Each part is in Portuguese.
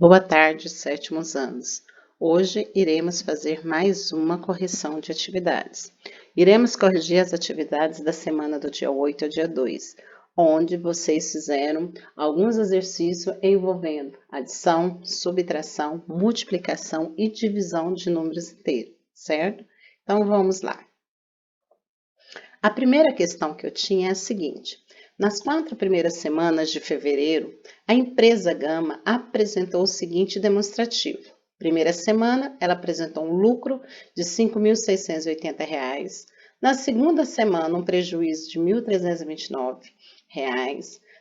Boa tarde, sétimos anos. Hoje iremos fazer mais uma correção de atividades. Iremos corrigir as atividades da semana do dia 8 ao dia 2, onde vocês fizeram alguns exercícios envolvendo adição, subtração, multiplicação e divisão de números inteiros, certo? Então vamos lá. A primeira questão que eu tinha é a seguinte: nas 4 primeiras semanas de fevereiro, a empresa Gama apresentou o seguinte demonstrativo. Primeira semana, ela apresentou um lucro de R$ 5.680. Na segunda semana, um prejuízo de R$ 1.329.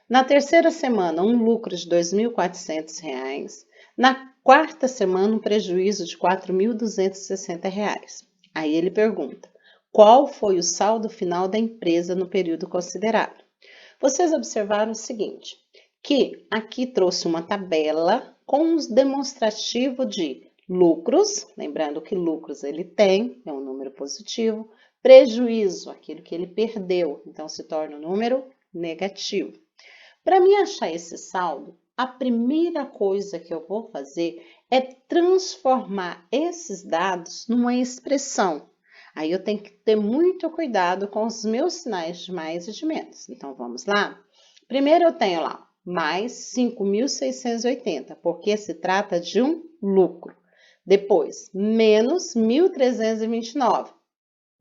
Na terceira semana, um lucro de R$ 2.400. Na quarta semana, um prejuízo de R$ 4.260. Aí ele pergunta: qual foi o saldo final da empresa no período considerado? Vocês observaram o seguinte, que aqui trouxe uma tabela com os demonstrativos de lucros, lembrando que lucros ele tem, é um número positivo, prejuízo, aquilo que ele perdeu, então se torna um número negativo. Para mim achar esse saldo, a primeira coisa que eu vou fazer é transformar esses dados numa expressão. Aí eu tenho que ter muito cuidado com os meus sinais de mais e de menos. Então, vamos lá? Primeiro eu tenho lá, mais 5.680, porque se trata de um lucro. Depois, menos 1.329,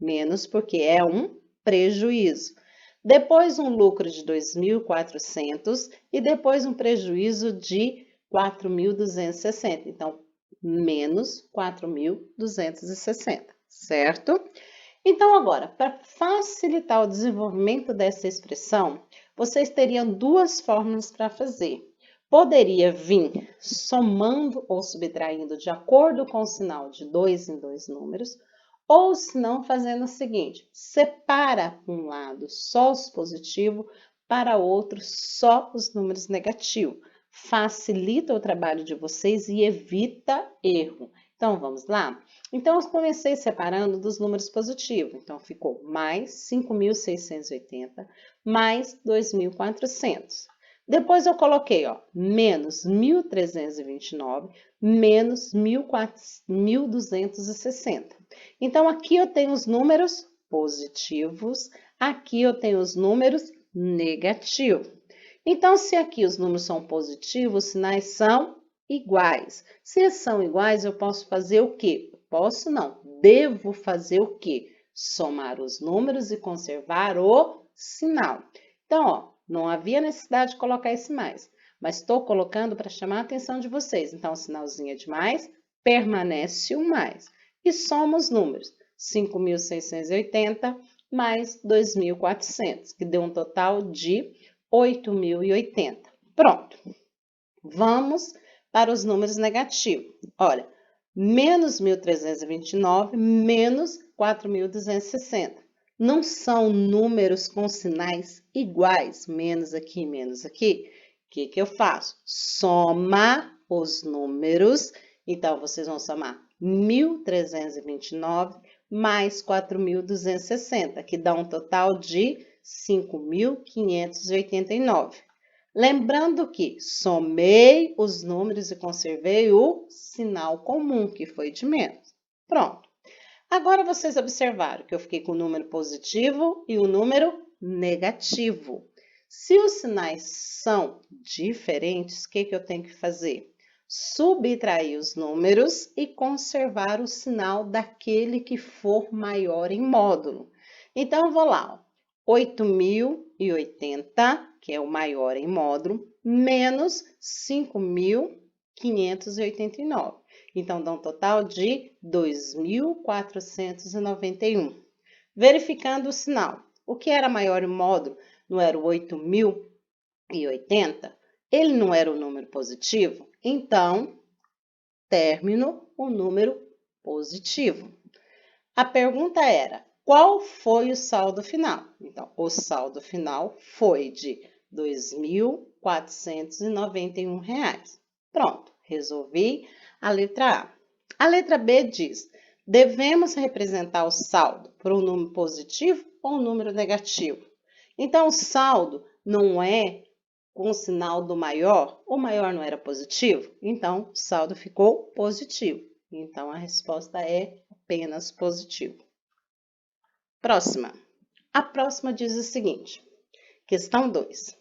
menos porque é um prejuízo. Depois, um lucro de 2.400 e depois um prejuízo de 4.260. Então, menos 4.260, certo? Então, agora, para facilitar o desenvolvimento dessa expressão, vocês teriam duas formas para fazer. Poderia vir somando ou subtraindo de acordo com o sinal de 2 em 2 números, ou se não, fazendo o seguinte, separa um lado só os positivos, para outro só os números negativos. Facilita o trabalho de vocês e evita erro. Então, vamos lá? Então, eu comecei separando dos números positivos. Então, ficou mais 5.680, mais 2.400. Depois eu coloquei, ó, menos 1.329, menos 1.260. Então, aqui eu tenho os números positivos, aqui eu tenho os números negativos. Então, se aqui os números são positivos, os sinais são iguais. Se são iguais, eu posso fazer o quê? Posso não, devo fazer o quê? Somar os números e conservar o sinal. Então, ó, não havia necessidade de colocar esse mais, mas estou colocando para chamar a atenção de vocês. Então, o sinalzinho é de mais, permanece o mais. E soma os números, 5.680 mais 2.400, que deu um total de 8.080. Pronto. Vamos para os números negativos. Olha, menos 1.329, menos 4.260. Não são números com sinais iguais, menos aqui, menos aqui. O que eu faço? Soma os números. Então, vocês vão somar 1.329 mais 4.260, que dá um total de 5.589. Lembrando que somei os números e conservei o sinal comum, que foi de menos. Pronto. Agora, vocês observaram que eu fiquei com o número positivo e o número negativo. Se os sinais são diferentes, o que eu tenho que fazer? Subtrair os números e conservar o sinal daquele que for maior em módulo. Então, eu vou lá, 8.080, que é o maior em módulo, menos 5.589. Então, dá um total de 2.491. Verificando o sinal. O que era maior em módulo não era o 8.080? Ele não era o número positivo? Então, término o número positivo. A pergunta era, qual foi o saldo final? Então, o saldo final foi de R$ 2.491. Pronto, resolvi a letra A. A letra B diz, devemos representar o saldo por um número positivo ou um número negativo? Então, o saldo não é com o sinal do maior, o maior não era positivo? Então, o saldo ficou positivo. Então, a resposta é apenas positivo. Próxima. A próxima diz o seguinte, questão 2.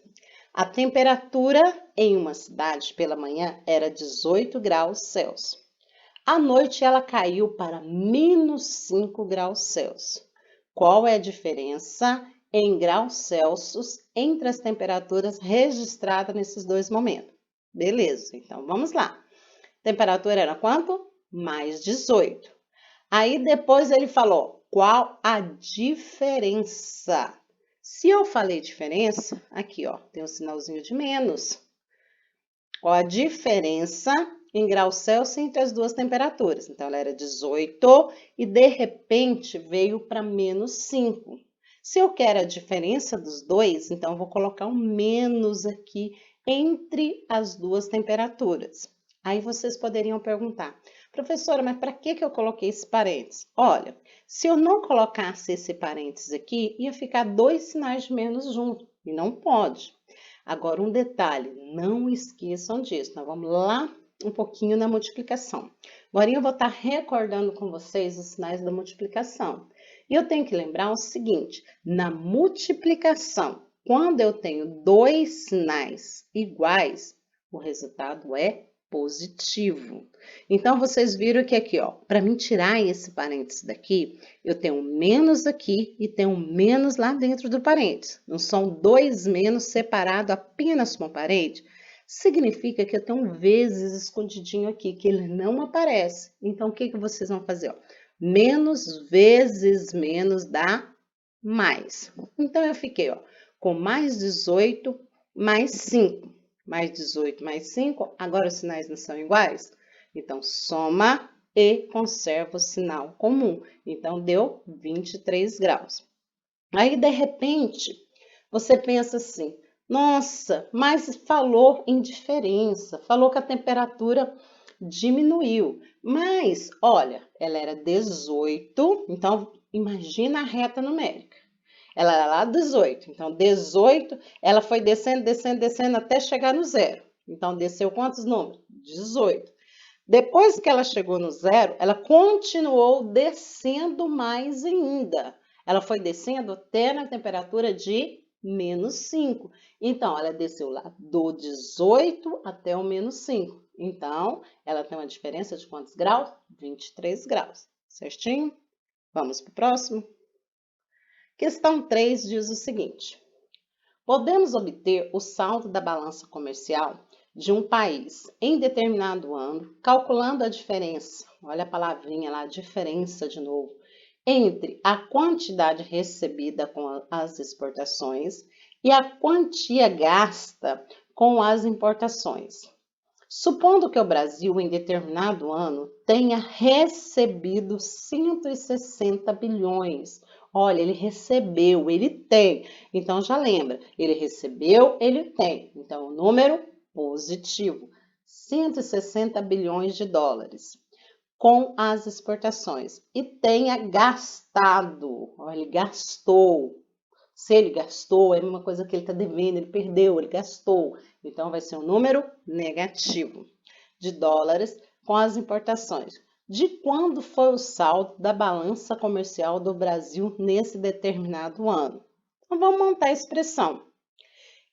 A temperatura em uma cidade pela manhã era 18 graus Celsius. À noite, ela caiu para menos 5 graus Celsius. Qual é a diferença em graus Celsius entre as temperaturas registradas nesses dois momentos? Beleza, então vamos lá. Temperatura era quanto? Mais 18. Aí depois ele falou, qual a diferença? Se eu falei diferença, aqui ó, tem um sinalzinho de menos. Qual a diferença em graus Celsius entre as duas temperaturas? Então, ela era 18 e de repente veio para menos 5. Se eu quero a diferença dos dois, então eu vou colocar um menos aqui entre as duas temperaturas. Aí vocês poderiam perguntar, professora, mas para que eu coloquei esse parênteses? Olha, se eu não colocasse esse parênteses aqui, ia ficar dois sinais de menos junto, e não pode. Agora, um detalhe, não esqueçam disso. Nós vamos lá um pouquinho na multiplicação. Agora eu vou estar recordando com vocês os sinais da multiplicação. E eu tenho que lembrar o seguinte, na multiplicação, quando eu tenho dois sinais iguais, o resultado é positivo. Então, vocês viram que aqui, ó, para mim tirar esse parênteses daqui, eu tenho um menos aqui e tenho um menos lá dentro do parênteses. Não são dois menos separados apenas com parede? Significa que eu tenho um vezes escondidinho aqui, que ele não aparece. Então, o que vocês vão fazer? Ó? Menos vezes menos dá mais. Então, eu fiquei ó, com mais 18 mais 5. Mais 18 mais 5, agora os sinais não são iguais? Então, soma e conserva o sinal comum. Então, deu 23 graus. Aí, de repente, você pensa assim, nossa, mas falou em diferença, falou que a temperatura diminuiu. Mas, olha, ela era 18, então imagina a reta numérica. Ela era lá 18, então 18, ela foi descendo, descendo, descendo até chegar no zero. Então, desceu quantos números? 18. Depois que ela chegou no zero, ela continuou descendo mais ainda. Ela foi descendo até na temperatura de menos 5. Então, ela desceu lá do 18 até o menos 5. Então, ela tem uma diferença de quantos graus? 23 graus. Certinho? Vamos para o próximo? Questão 3 diz o seguinte. Podemos obter o saldo da balança comercial de um país em determinado ano, calculando a diferença, olha a palavrinha lá, diferença de novo, entre a quantidade recebida com as exportações e a quantia gasta com as importações. Supondo que o Brasil, em determinado ano, tenha recebido 160 bilhões. Olha, ele recebeu, ele tem. Então, já lembra, ele recebeu, ele tem. Então, o número positivo, 160 bilhões de dólares com as exportações. E tenha gastado, olha, ele gastou. Se ele gastou, é uma coisa que ele está devendo, ele perdeu, ele gastou. Então, vai ser um número negativo de dólares com as importações. De quando foi o saldo da balança comercial do Brasil nesse determinado ano? Então, vamos montar a expressão.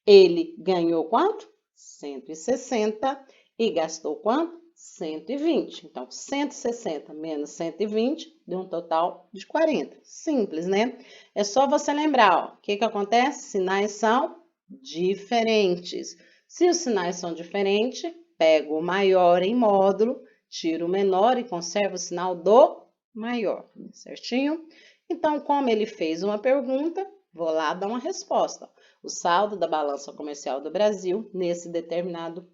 Ele ganhou quanto? 160 e gastou quanto? 120. Então, 160 menos 120 deu um total de 40. Simples, né? É só você lembrar, ó, o que acontece? Sinais são diferentes. Se os sinais são diferentes, pega o maior em módulo, tira o menor e conserva o sinal do maior, certinho? Então, como ele fez uma pergunta, vou lá dar uma resposta. O saldo da balança comercial do Brasil nesse determinado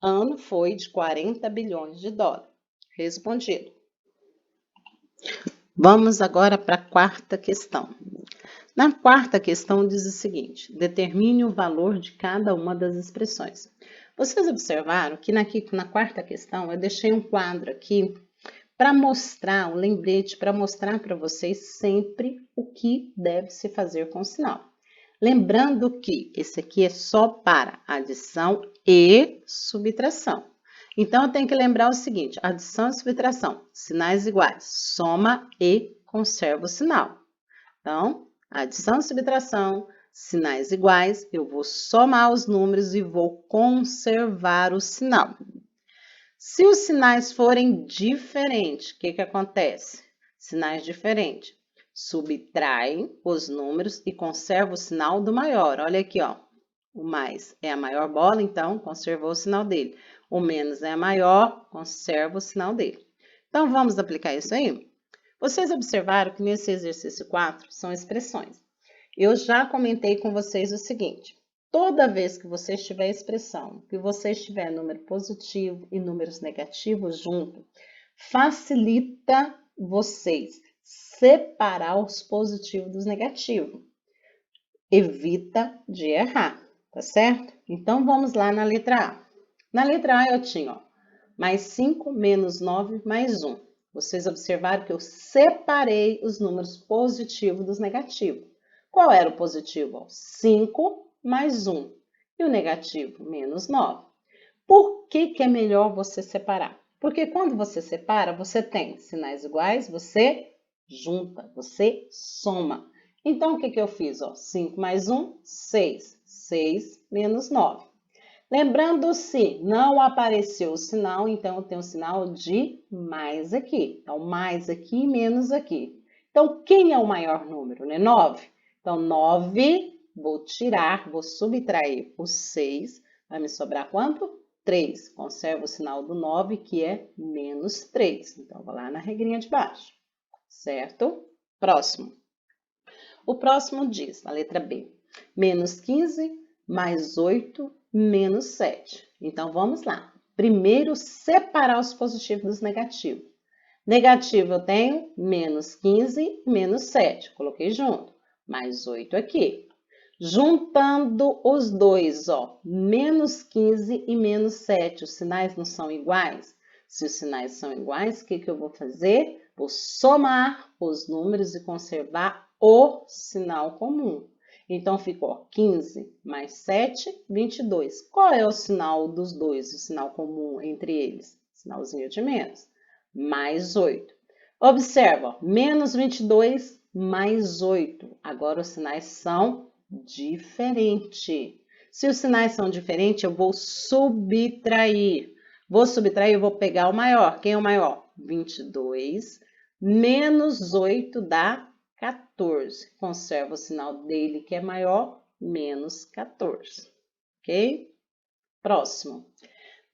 ano foi de 40 bilhões de dólares. Respondido. Vamos agora para a quarta questão. Na quarta questão diz o seguinte, determine o valor de cada uma das expressões. Vocês observaram que na quarta questão eu deixei um quadro aqui para mostrar, um lembrete, para mostrar para vocês sempre o que deve se fazer com o sinal. Lembrando que esse aqui é só para adição e subtração. Então, eu tenho que lembrar o seguinte, adição e subtração, sinais iguais, soma e conserva o sinal. Então, adição e subtração, sinais iguais, eu vou somar os números e vou conservar o sinal. Se os sinais forem diferentes, o que acontece? Sinais diferentes. Subtrai os números e conserva o sinal do maior. Olha aqui, ó. O mais é a maior bola, então conservou o sinal dele. O menos é a maior, conserva o sinal dele. Então, vamos aplicar isso aí? Vocês observaram que nesse exercício 4 são expressões. Eu já comentei com vocês o seguinte. Toda vez que você tiver expressão, que você tiver número positivo e números negativos junto, facilita vocês separar os positivos dos negativos. Evita de errar, tá certo? Então, vamos lá na letra A. Na letra A eu tinha, ó, mais 5 menos 9 mais 1. Vocês observaram que eu separei os números positivos dos negativos. Qual era o positivo? 5 mais 1. E o negativo? Menos 9. Por que é melhor você separar? Porque quando você separa, você tem sinais iguais, você junta, você soma. Então, o que eu fiz? 5 mais 1, 6. 6 menos 9. Lembrando, se não apareceu o sinal, então eu tenho o sinal de mais aqui. Então, mais aqui, menos aqui. Então, quem é o maior número, né? 9. Então, 9, vou tirar, vou subtrair o 6. Vai me sobrar quanto? 3. Conservo o sinal do 9, que é menos 3. Então, vou lá na regrinha de baixo. Certo? Próximo. O próximo diz, a letra B, menos 15 mais 8 menos 7. Então, vamos lá. Primeiro, separar os positivos dos negativos. Negativo eu tenho menos 15 e menos 7. Coloquei junto. Mais 8 aqui. Juntando os dois, ó, menos 15 e menos 7. Os sinais não são iguais? Se os sinais são iguais, o que eu vou fazer? Vou somar os números e conservar o sinal comum. Então, ficou 15 mais 7, 22. Qual é o sinal dos dois, o sinal comum entre eles? Sinalzinho de menos. Mais 8. Observa, menos 22 mais 8. Agora, os sinais são diferentes. Se os sinais são diferentes, eu vou subtrair. Vou subtrair, eu vou pegar o maior. Quem é o maior? 22 menos 8 dá 14. Conserva o sinal dele, que é maior, menos 14. Ok? Próximo.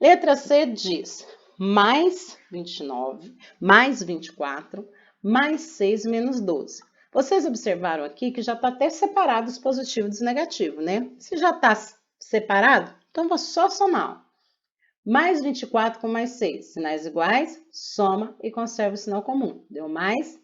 Letra C diz mais 29, mais 24, mais 6 menos 12. Vocês observaram aqui que já está até separado os positivos dos negativos, né? Se já está separado, então vou só somar. Mais 24 com mais 6, sinais iguais, soma e conserva o sinal comum. Deu mais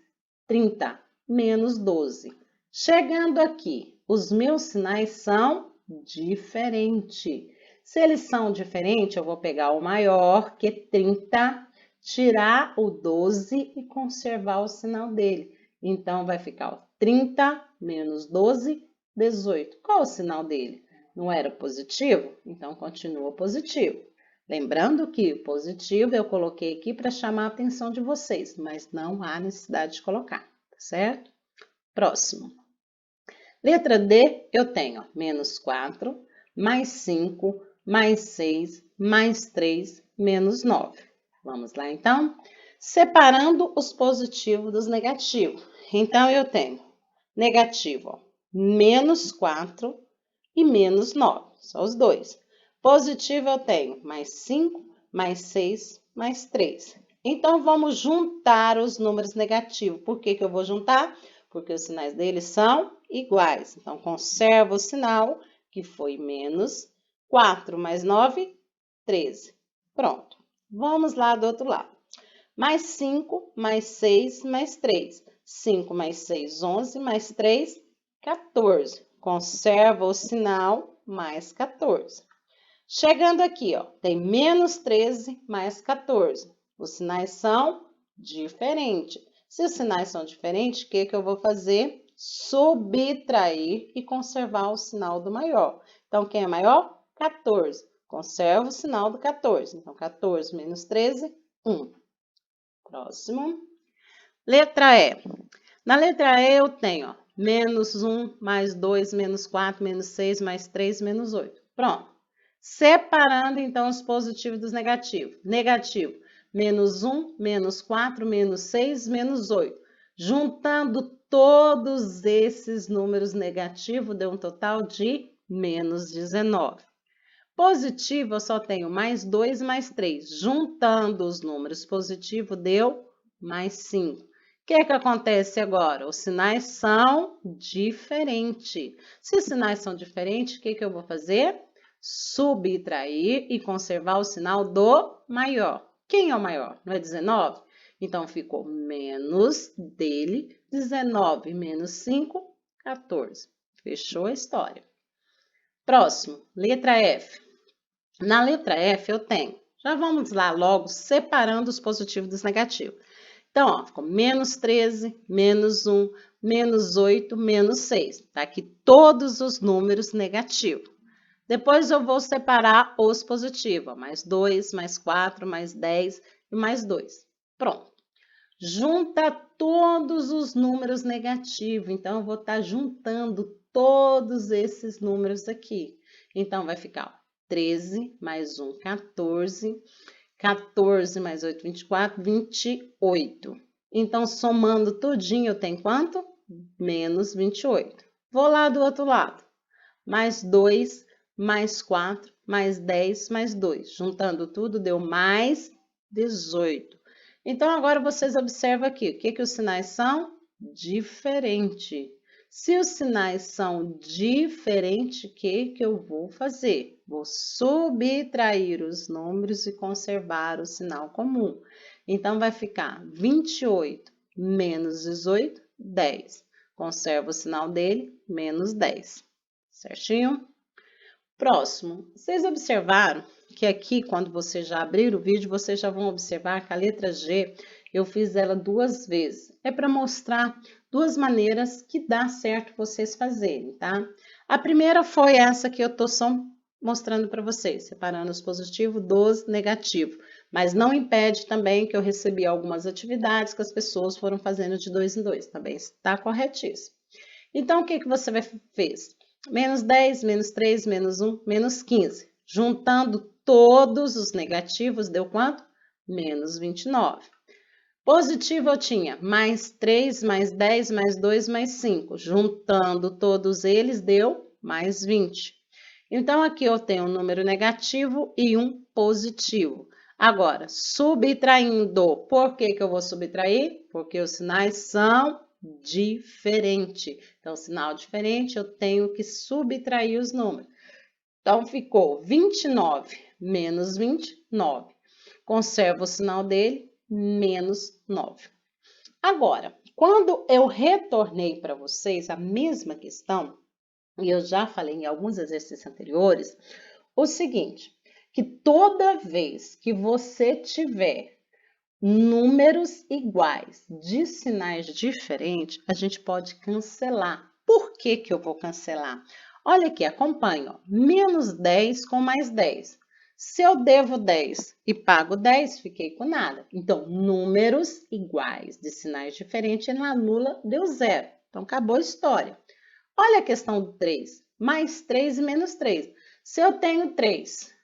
30, menos 12. Chegando aqui, os meus sinais são diferentes. Se eles são diferentes, eu vou pegar o maior, que é 30, tirar o 12 e conservar o sinal dele. Então, vai ficar ó, 30 menos 12, 18. Qual o sinal dele? Não era positivo? Então, continua positivo. Lembrando que o positivo eu coloquei aqui para chamar a atenção de vocês, mas não há necessidade de colocar, tá certo? Próximo. Letra D, eu tenho menos 4, mais 5, mais 6, mais 3, menos 9. Vamos lá, então? Separando os positivos dos negativos. Então, eu tenho negativo, ó, menos 4 e menos 9, só os dois. Positivo eu tenho mais 5, mais 6, mais 3. Então, vamos juntar os números negativos. Por que eu vou juntar? Porque os sinais deles são iguais. Então, conserva o sinal, que foi menos 4 mais 9, 13. Pronto. Vamos lá do outro lado. Mais 5, mais 6, mais 3. 5 mais 6, 11, mais 3, 14. Conserva o sinal, mais 14. Chegando aqui, ó, tem menos 13 mais 14. Os sinais são diferentes. Se os sinais são diferentes, o que eu vou fazer? subtrair e conservar o sinal do maior. Então, quem é maior? 14. Conserva o sinal do 14. Então, 14 menos 13, 1. Próximo. Letra E. Na letra E eu tenho, ó, menos 1, mais 2, menos 4, menos 6, mais 3, menos 8. Pronto. Separando, então, os positivos dos negativos. Negativo, menos 1, menos 4, menos 6, menos 8. Juntando todos esses números negativos, deu um total de menos 19. Positivo, eu só tenho mais 2, mais 3. Juntando os números positivos, deu mais 5. O que acontece agora? Os sinais são diferentes. Se os sinais são diferentes, o que eu vou fazer? Subtrair e conservar o sinal do maior. Quem é o maior? Não é 19? Então, ficou menos dele, 19 menos 5, 14. Fechou a história. Próximo, letra F. Na letra F eu tenho, já vamos lá logo separando os positivos dos negativos. Então, ó, ficou menos 13, menos 1, menos 8, menos 6. Tá aqui todos os números negativos. Depois eu vou separar os positivos, ó, mais 2, mais 4, mais 10 e mais 2. Pronto. Junta todos os números negativos. Então, eu vou estar juntando todos esses números aqui. Então, vai ficar, ó, 13 mais 1, 14. 14 mais 8, 24, 28. Então, somando tudinho, eu tenho quanto? Menos 28. Vou lá do outro lado. Mais 2, mais 4, mais 10, mais 2. Juntando tudo, deu mais 18. Então, agora vocês observam aqui, o que os sinais são? Diferente. Se os sinais são diferentes, o que eu vou fazer? Vou subtrair os números e conservar o sinal comum. Então, vai ficar 28 menos 18, 10. Conservo o sinal dele, menos 10. Certinho? Próximo. Vocês observaram que aqui, quando vocês já abriram o vídeo, vocês já vão observar que a letra G, eu fiz ela 2 vezes. É para mostrar 2 maneiras que dá certo vocês fazerem, tá? A primeira foi essa que eu tô só mostrando para vocês, separando os positivos dos negativos. Mas não impede também que eu recebi algumas atividades que as pessoas foram fazendo de 2 em 2, também está corretíssimo. Então, o que você fez? Menos 10, menos 3, menos 1, menos 15. Juntando todos os negativos, deu quanto? Menos 29. Positivo eu tinha mais 3, mais 10, mais 2, mais 5. Juntando todos eles, deu mais 20. Então, aqui eu tenho um número negativo e um positivo. Agora, subtraindo. Por que eu vou subtrair? Porque os sinais são diferentes. Então, sinal diferente, eu tenho que subtrair os números. Então, ficou 29 menos 29. Conservo o sinal dele, menos 9. Agora, quando eu retornei para vocês a mesma questão, e eu já falei em alguns exercícios anteriores, o seguinte, que toda vez que você tiver números iguais de sinais diferentes, a gente pode cancelar. Por que eu vou cancelar? Olha aqui, acompanha, ó, menos 10 com mais 10. Se eu devo 10 e pago 10, fiquei com nada. Então, números iguais de sinais diferentes, ele anula, deu 0. Então, acabou a história. Olha a questão do 3. Mais 3 e menos 3. Se eu tenho 3,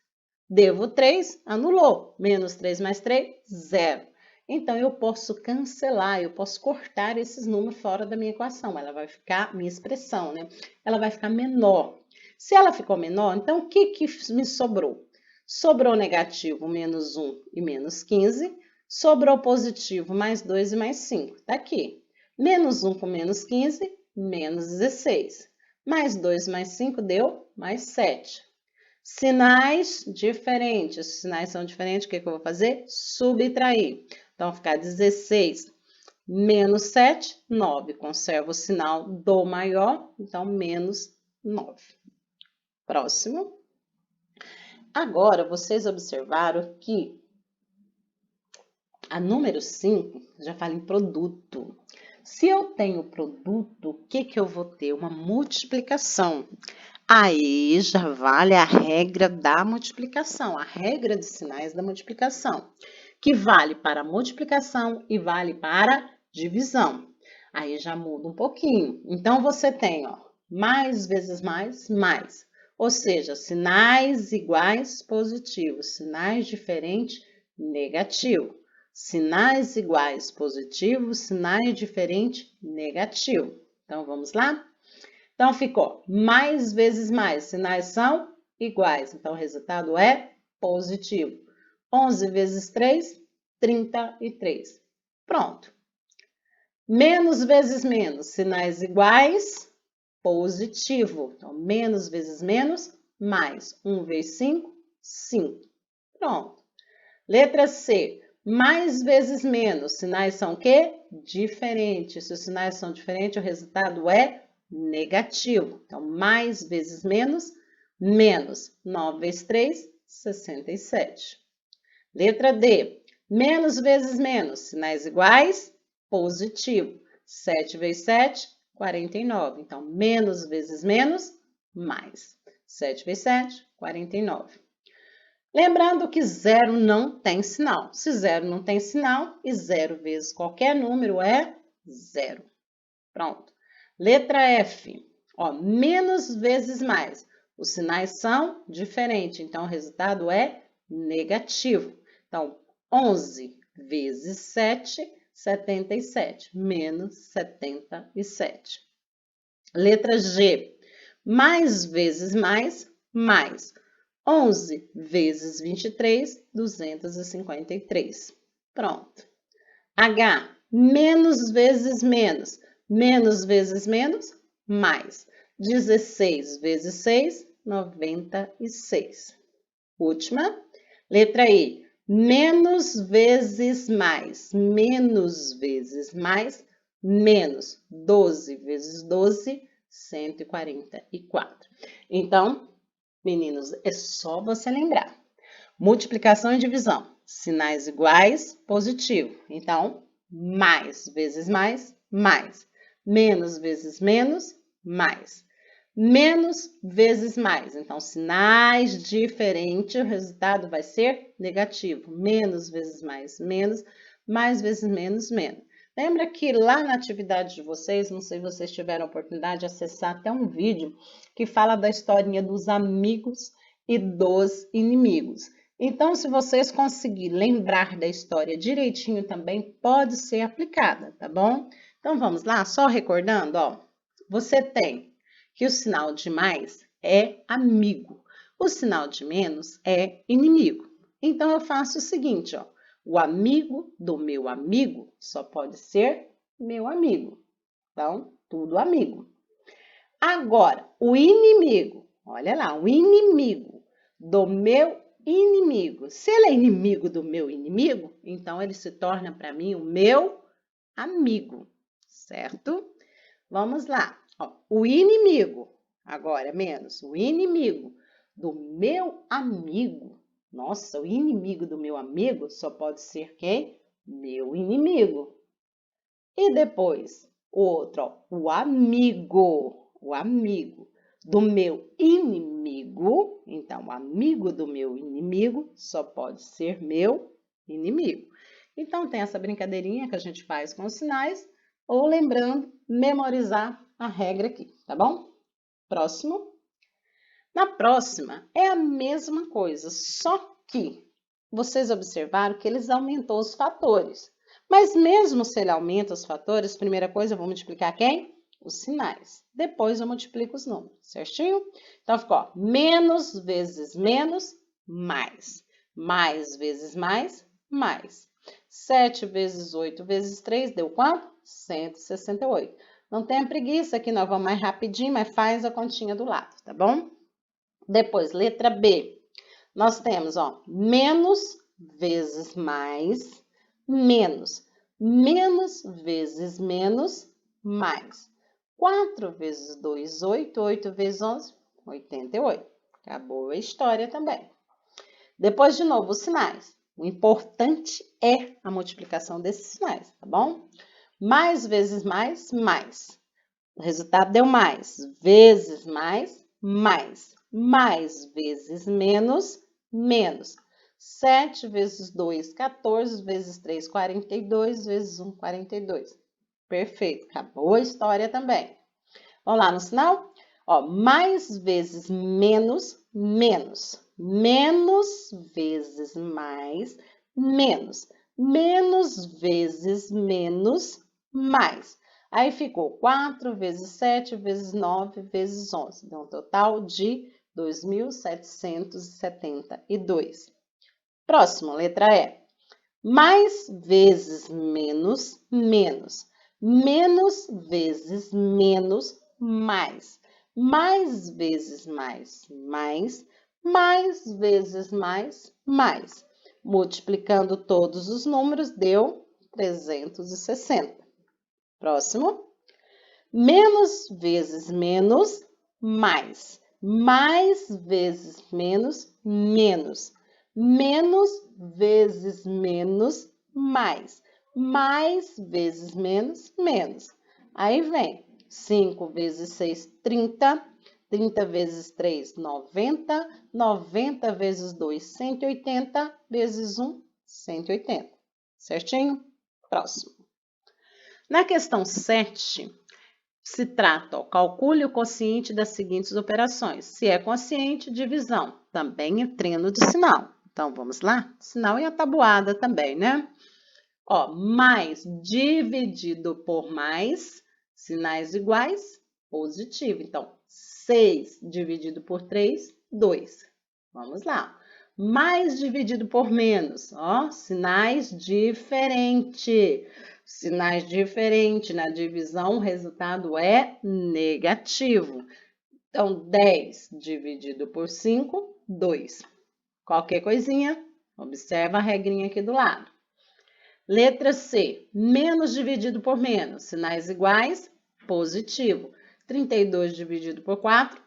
devo 3, anulou. Menos 3 mais 3, 0. Então, eu posso cancelar, eu posso cortar esses números fora da minha equação. Ela vai ficar, minha expressão, né? Ela vai ficar menor. Se ela ficou menor, então o que me sobrou? Sobrou negativo, menos 1 e menos 15. Sobrou positivo, mais 2 e mais 5. Tá aqui. Menos 1 com menos 15, menos 16. Mais 2 mais 5 deu mais 7. Sinais diferentes. Os sinais são diferentes, o que eu vou fazer? Subtrair. Então, vai ficar 16 menos 7, 9. Conservo o sinal do maior, então, menos 9. Próximo. Agora, vocês observaram que a número 5 já fala em produto. Se eu tenho produto, o que eu vou ter? Uma multiplicação. Aí já vale a regra da multiplicação, a regra de sinais da multiplicação, que vale para multiplicação e vale para divisão. Aí já muda um pouquinho. Então, você tem, ó, mais vezes mais, mais. Ou seja, sinais iguais, positivo. Sinais diferentes, negativo. Sinais iguais, positivo. Sinais diferentes, negativo. Então, vamos lá? Então, ficou mais vezes mais. Sinais são iguais. Então, o resultado é positivo. 11 vezes 3, 33. Pronto. Menos vezes menos. Sinais iguais, positivo. Então, menos vezes menos, mais. 1 vezes 5, 5. Pronto. Letra C. Mais vezes menos. Sinais são o quê? Diferentes. Se os sinais são diferentes, o resultado é negativo. Então, mais vezes menos, menos. 9 vezes 3, 67. Letra D. Menos vezes menos. Sinais iguais, positivo. 7 vezes 7, 49. Então, menos vezes menos, mais. 7 vezes 7, 49. Lembrando que zero não tem sinal. Se zero não tem sinal, e zero vezes qualquer número é zero. Pronto. Letra F. Ó, menos vezes mais. Os sinais são diferentes, então o resultado é negativo. Então, 11 vezes 7, 77. Menos 77. Letra G. Mais vezes mais, mais. 11 vezes 23, 253. Pronto. H. Menos vezes menos. Menos vezes menos, mais. 16 vezes 6, 96. Última. Letra I. Menos vezes mais. Menos vezes mais, menos. 12 vezes 12, 144. Então, meninos, é só você lembrar. Multiplicação e divisão. Sinais iguais, positivo. Então, mais vezes mais, mais. Menos vezes menos, mais. Menos vezes mais. Então, sinais diferentes, o resultado vai ser negativo. Menos vezes mais, menos. Mais vezes menos, menos. Lembra que lá na atividade de vocês, não sei se vocês tiveram a oportunidade de acessar até um vídeo que fala da historinha dos amigos e dos inimigos. Então, se vocês conseguirem lembrar da história direitinho também, pode ser aplicada, tá bom? Então, vamos lá, só recordando, ó. Você tem que o sinal de mais é amigo, o sinal de menos é inimigo. Então, eu faço o seguinte, ó. O amigo do meu amigo só pode ser meu amigo. Então, tudo amigo. Agora, o inimigo, olha lá, o inimigo do meu inimigo. Se ele é inimigo do meu inimigo, então ele se torna para mim o meu amigo, certo? Vamos lá. Ó, o inimigo, agora menos, o inimigo do meu amigo. Nossa, o inimigo do meu amigo só pode ser quem? Meu inimigo. E depois, o outro, ó, o amigo do meu inimigo. Então, o amigo do meu inimigo só pode ser meu inimigo. Então, tem essa brincadeirinha que a gente faz com os sinais, ou lembrando, memorizar a regra aqui, tá bom? Próximo. Na próxima, é a mesma coisa, só que vocês observaram que eles aumentou os fatores. Mas mesmo se ele aumenta os fatores, primeira coisa, eu vou multiplicar quem? Os sinais. Depois eu multiplico os números, certinho? Então, ficou ó, menos vezes menos, mais. Mais vezes mais, mais. 7 vezes 8 vezes 3 deu quanto? 168. Não tenha preguiça que nós vamos mais rapidinho, mas faz a continha do lado, tá bom? Depois, letra B. Nós temos, ó, menos vezes mais, menos. Menos vezes menos, mais. 4 vezes 2, 8. 8 vezes 11, 88. Acabou a história também. Depois, de novo, os sinais. O importante é a multiplicação desses sinais, tá bom? Mais vezes mais, mais. O resultado deu mais. Vezes mais, mais. Mais vezes menos, menos. 7 vezes 2, 14, vezes 3, 42, vezes 1, 42. Perfeito, acabou a história também. Vamos lá no sinal? Ó, mais vezes menos, menos. Menos vezes mais, menos. Menos vezes menos, mais. Aí ficou 4 vezes 7 vezes 9 vezes 11. Deu um total de 2.772. Próximo, letra E. Mais vezes menos, menos. Menos vezes menos, mais. Mais vezes mais, mais. Mais vezes mais, mais. Multiplicando todos os números, deu 360. Próximo. Menos vezes menos, mais. Mais vezes menos, menos. Menos vezes menos, mais. Mais vezes menos, menos. Aí vem 5 vezes 6, 30. 30 vezes 3, 90. 90 vezes 2, 180. Vezes 1, 180. Certinho? Próximo. Na questão 7, se trata, ó, calcule o quociente das seguintes operações. Se é quociente, divisão. Também é treino de sinal. Então, vamos lá? Sinal e a tabuada também, né? Ó, mais dividido por mais, sinais iguais, positivo. Então, 6 dividido por 3, 2. Vamos lá. Mais dividido por menos, ó, sinais diferentes. Sinais diferentes na divisão, o resultado é negativo. Então, 10 dividido por 5, 2. Qualquer coisinha, observa a regrinha aqui do lado. Letra C, menos dividido por menos, sinais iguais, positivo. 32 dividido por 4,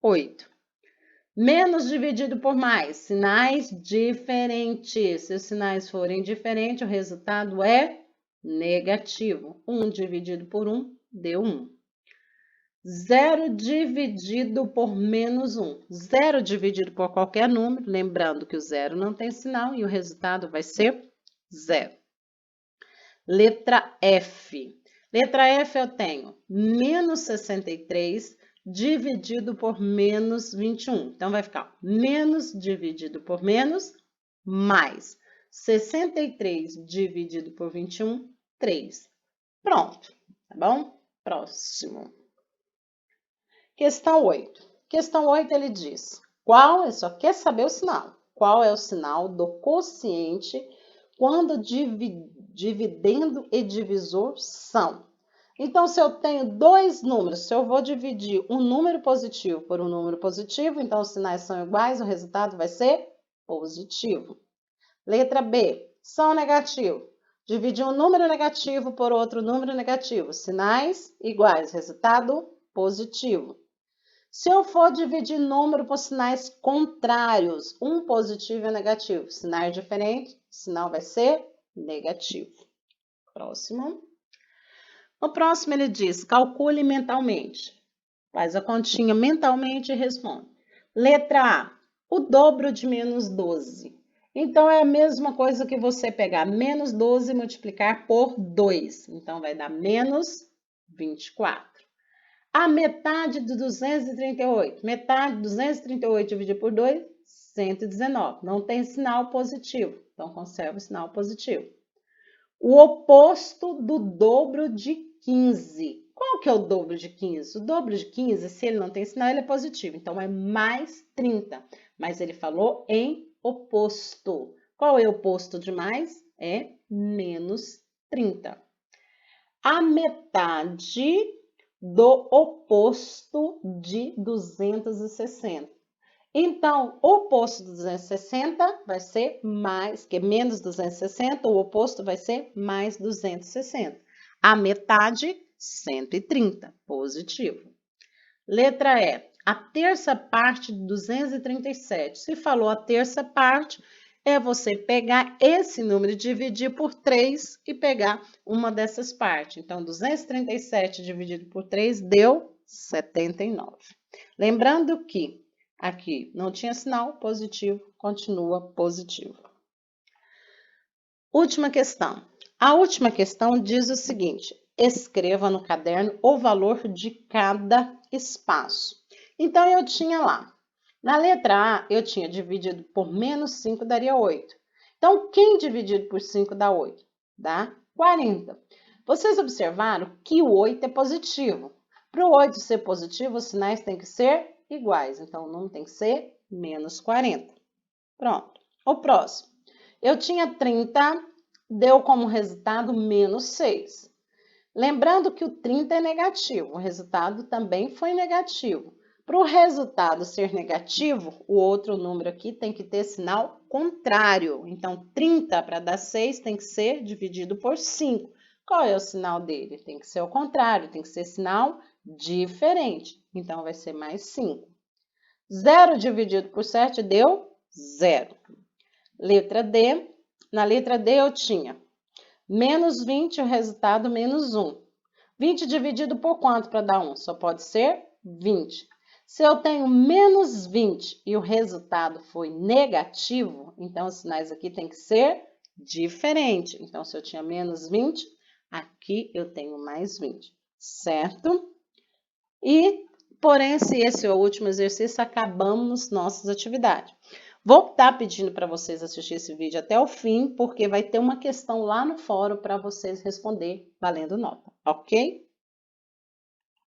8. Menos dividido por mais, sinais diferentes. Se os sinais forem diferentes, o resultado é negativo. 1 dividido por 1 deu 1. 0 dividido por menos 1. 0 dividido por qualquer número, lembrando que o zero não tem sinal e o resultado vai ser 0. Letra F. Letra F eu tenho menos 63 dividido por menos 21. Então, vai ficar menos dividido por menos, mais. 63 dividido por 21, 3. Pronto, tá bom? Próximo. Questão 8. Questão 8, ele diz, ele só quer saber o sinal. Qual é o sinal do quociente quando dividendo e divisor são? Então, se eu tenho dois números, se eu vou dividir um número positivo por um número positivo, então os sinais são iguais, o resultado vai ser positivo. Letra B, são negativo. Dividir um número negativo por outro número negativo, sinais iguais, resultado positivo. Se eu for dividir número por sinais contrários, um positivo e um negativo, sinais diferentes, o sinal vai ser negativo. Próximo. No próximo ele diz, calcule mentalmente. Faz a continha mentalmente e responde. Letra A, o dobro de menos 12. Então, é a mesma coisa que você pegar menos 12 e multiplicar por 2. Então, vai dar menos 24. A metade de 238. Metade de 238 dividido por 2, 119. Não tem sinal positivo. Então, conserva o sinal positivo. O oposto do dobro de 15. Qual que é o dobro de 15? O dobro de 15, se ele não tem sinal, ele é positivo. Então, é mais 30. Mas ele falou em oposto. Qual é o oposto de mais? É menos 30. A metade do oposto de 260. Então, o oposto de 260 vai ser mais, que é menos 260, o oposto vai ser mais 260. A metade, 130, positivo. Letra E, a terça parte de 237. Se falou a terça parte, é você pegar esse número e dividir por 3 e pegar uma dessas partes. Então, 237 dividido por 3 deu 79. Lembrando que aqui não tinha sinal positivo, continua positivo. Última questão. A última questão diz o seguinte: escreva no caderno o valor de cada espaço. Então, eu tinha lá, na letra A, eu tinha dividido por menos 5 daria 8. Então, quem dividido por 5 dá 8? Dá 40. Vocês observaram que o 8 é positivo. Para o 8 ser positivo, os sinais têm que ser iguais. Então, o número tem que ser menos 40. Pronto. O próximo. Eu tinha 30, deu como resultado menos 6. Lembrando que o 30 é negativo, o resultado também foi negativo. Para o resultado ser negativo, o outro número aqui tem que ter sinal contrário. Então, 30 para dar 6 tem que ser dividido por 5. Qual é o sinal dele? Tem que ser o contrário, tem que ser sinal diferente. Então, vai ser mais 5. 0 dividido por 7 deu 0. Letra D. Na letra D eu tinha menos 20, o resultado menos 1. 20 dividido por quanto para dar 1? Só pode ser 20. Se eu tenho menos 20 e o resultado foi negativo, então os sinais aqui tem que ser diferente. Então, se eu tinha menos 20, aqui eu tenho mais 20, certo? E, porém, se esse é o último exercício, acabamos nossas atividades. Vou estar pedindo para vocês assistir esse vídeo até o fim, porque vai ter uma questão lá no fórum para vocês responder valendo nota, ok?